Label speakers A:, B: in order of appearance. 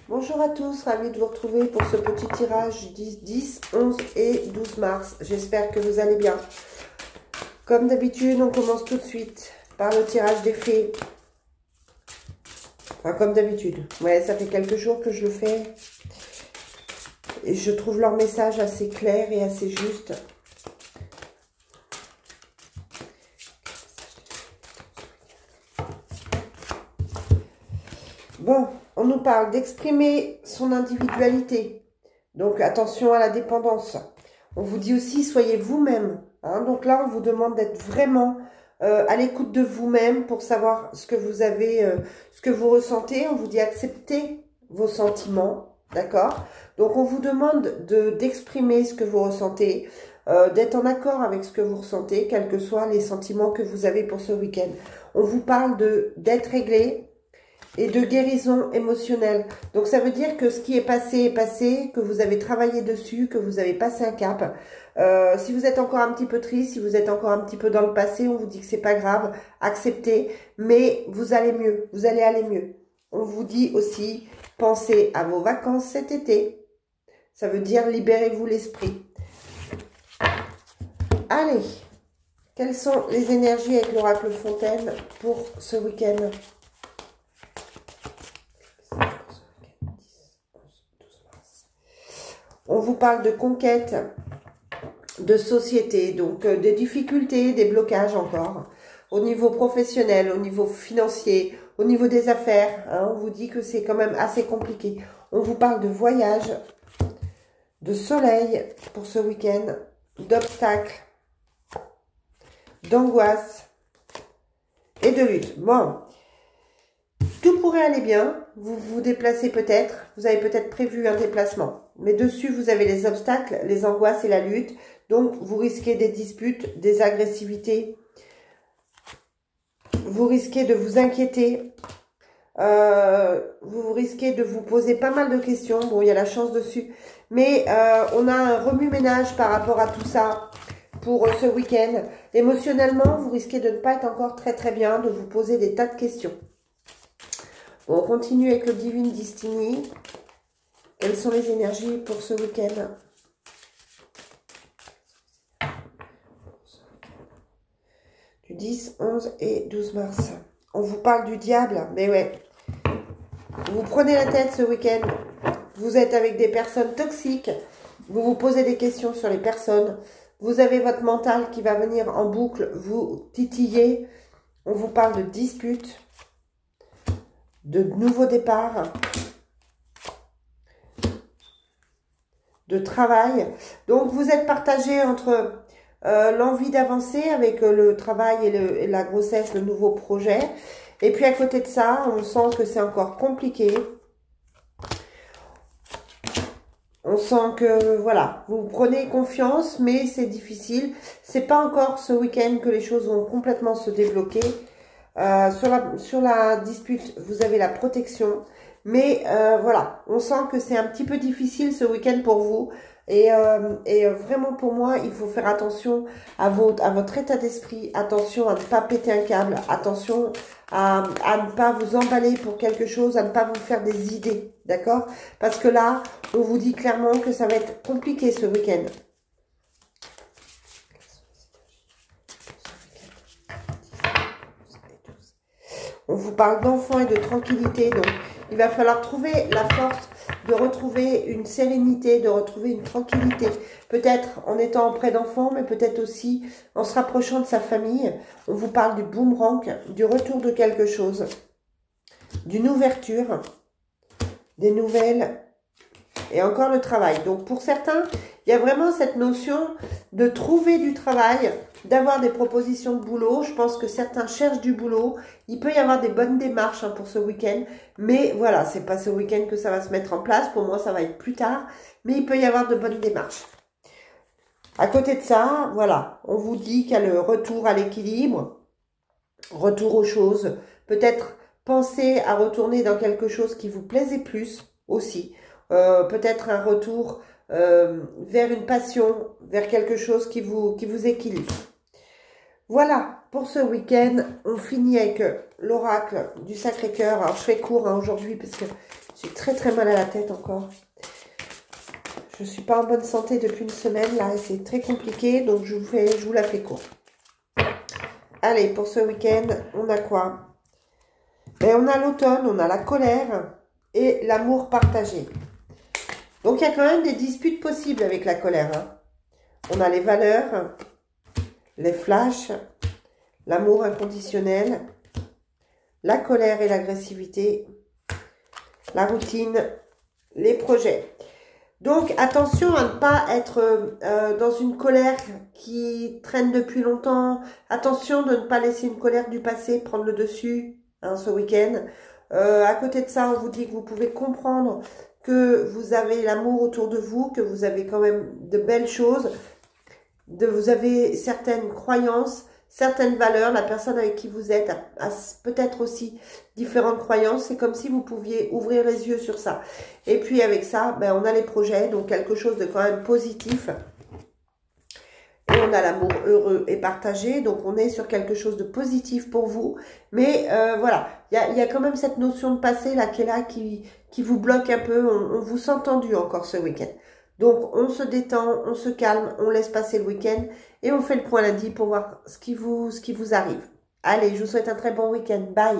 A: Bonjour à tous, ravi de vous retrouver pour ce petit tirage 10, 11 et 12 mars. J'espère que vous allez bien. Comme d'habitude, on commence tout de suite par le tirage des fées. Enfin, comme d'habitude. Ouais, ça fait quelques jours que je le fais. Et je trouve leur message assez clair et assez juste. Bon, on nous parle d'exprimer son individualité. Donc, attention à la dépendance. On vous dit aussi, soyez vous-même. Hein. Donc là, on vous demande d'être vraiment à l'écoute de vous-même pour savoir ce que vous avez, ce que vous ressentez. On vous dit accepter vos sentiments, d'accord? Donc, on vous demande d'exprimer ce que vous ressentez, d'être en accord avec ce que vous ressentez, quels que soient les sentiments que vous avez pour ce week-end. On vous parle d'être réglé et de guérison émotionnelle. Donc, ça veut dire que ce qui est passé, que vous avez travaillé dessus, que vous avez passé un cap. Si vous êtes encore un petit peu triste, si vous êtes encore un petit peu dans le passé, on vous dit que c'est pas grave, acceptez, mais vous allez mieux, vous allez aller mieux. On vous dit aussi, pensez à vos vacances cet été. Ça veut dire libérez-vous l'esprit. Allez, quelles sont les énergies avec l'oracle Fontaine pour ce week-end ? On vous parle de conquête, de société, donc des difficultés, des blocages encore, au niveau professionnel, au niveau financier, au niveau des affaires. Hein, on vous dit que c'est quand même assez compliqué. On vous parle de voyage, de soleil pour ce week-end, d'obstacles, d'angoisse et de lutte. Bon, tout pourrait aller bien. Vous vous déplacez peut-être. Vous avez peut-être prévu un déplacement. Mais dessus, vous avez les obstacles, les angoisses et la lutte. Donc, vous risquez des disputes, des agressivités. Vous risquez de vous inquiéter. Vous risquez de vous poser pas mal de questions. Bon, il y a la chance dessus. Mais on a un remue-ménage par rapport à tout ça pour ce week-end. Émotionnellement, vous risquez de ne pas être encore très bien, de vous poser des tas de questions. Bon, on continue avec le Divine Destiny. Quelles sont les énergies pour ce week-end? Du 10, 11 et 12 mars. On vous parle du diable, mais ouais. Vous prenez la tête ce week-end. Vous êtes avec des personnes toxiques. Vous vous posez des questions sur les personnes. Vous avez votre mental qui va venir en boucle, vous titiller. On vous parle de disputes, de nouveaux départs, de travail. Donc, vous êtes partagé entre l'envie d'avancer avec le travail et la grossesse, le nouveau projet. Et puis, à côté de ça, on sent que c'est encore compliqué. On sent que, voilà, vous prenez confiance, mais c'est difficile. C'est pas encore ce week-end que les choses vont complètement se débloquer. Sur la dispute, vous avez la protection. Mais voilà, on sent que c'est un petit peu difficile ce week-end pour vous. Et vraiment pour moi, il faut faire attention à votre état d'esprit. Attention à ne pas péter un câble. Attention à ne pas vous emballer pour quelque chose, à ne pas vous faire des idées. D'accord? Parce que là, on vous dit clairement que ça va être compliqué ce week-end. On vous parle d'enfants et de tranquillité. Donc, il va falloir trouver la force de retrouver une sérénité, de retrouver une tranquillité. Peut-être en étant auprès d'enfants, mais peut-être aussi en se rapprochant de sa famille. On vous parle du boomerang, du retour de quelque chose, d'une ouverture, des nouvelles et encore le travail. Donc, pour certains, il y a vraiment cette notion de trouver du travail, d'avoir des propositions de boulot. Je pense que certains cherchent du boulot. Il peut y avoir des bonnes démarches hein, pour ce week-end. Mais voilà, c'est pas ce week-end que ça va se mettre en place. Pour moi, ça va être plus tard. Mais il peut y avoir de bonnes démarches. À côté de ça, voilà, on vous dit qu'il y a le retour à l'équilibre, retour aux choses. Peut-être penser à retourner dans quelque chose qui vous plaisait plus aussi. Peut-être un retour vers une passion, vers quelque chose qui vous équilibre. Voilà, pour ce week-end, on finit avec l'oracle du Sacré-Cœur. Alors, je fais court hein, aujourd'hui parce que J'ai très très mal à la tête encore. Je ne suis pas en bonne santé depuis une semaine là et c'est très compliqué. Donc je vous la fais court. Allez, pour ce week-end, on a quoi? Ben, on a l'automne, on a la colère et l'amour partagé. Donc, il y a quand même des disputes possibles avec la colère. Hein. On a les valeurs, les flashs, l'amour inconditionnel, la colère et l'agressivité, la routine, les projets. Donc, attention à ne pas être dans une colère qui traîne depuis longtemps. Attention de ne pas laisser une colère du passé prendre le dessus hein, ce week-end. À côté de ça, on vous dit que vous pouvez comprendre que vous avez l'amour autour de vous, que vous avez quand même de belles choses, vous avez certaines croyances, certaines valeurs. La personne avec qui vous êtes a peut-être aussi différentes croyances. C'est comme si vous pouviez ouvrir les yeux sur ça. Et puis avec ça, ben, on a les projets, donc quelque chose de quand même positif. Et on a l'amour heureux et partagé, donc on est sur quelque chose de positif pour vous. Mais voilà, il y a quand même cette notion de passé là qui est là, qui vous bloque un peu. On vous sent tendu encore ce week-end. Donc on se détend, on se calme, on laisse passer le week-end et on fait le point lundi pour voir ce qui vous arrive. Allez, je vous souhaite un très bon week-end. Bye!